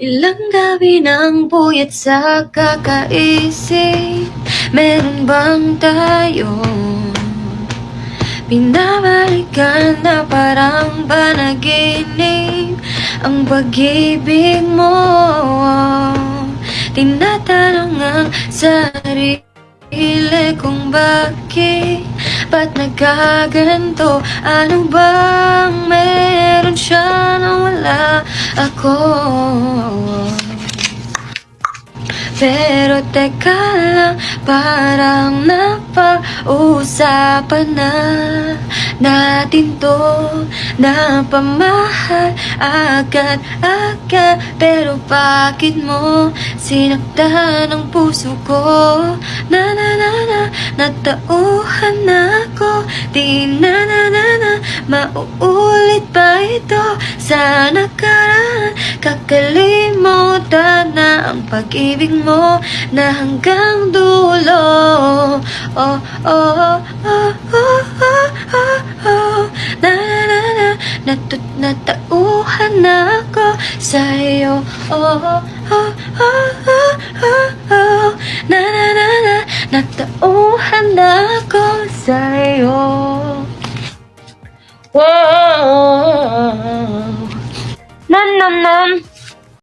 Ilang gabi nang puyat sa kakaisip, meron bang tayo binabalikan na parang panaginip? Ang pag-ibig mo, tinatanong ang sarili kung bakit, ba't nagkaganto? Ano bang meron siya na wala ako? Pero teka lang, parang napag-usapan na natin to, napamahal agad-agad. Pero bakit mo sinaktan ang puso ko? Na natauhan na ako, di na mauulit pa ito sa nakaraan. Kakalimutan na ang pag-ibig mo na hanggang dulo. Oh, oh, oh, oh, oh, oh, oh. Natauhan na ako sa'yo. Oh, oh, oh, oh, oh, oh. Natauhan na ako sa'yo.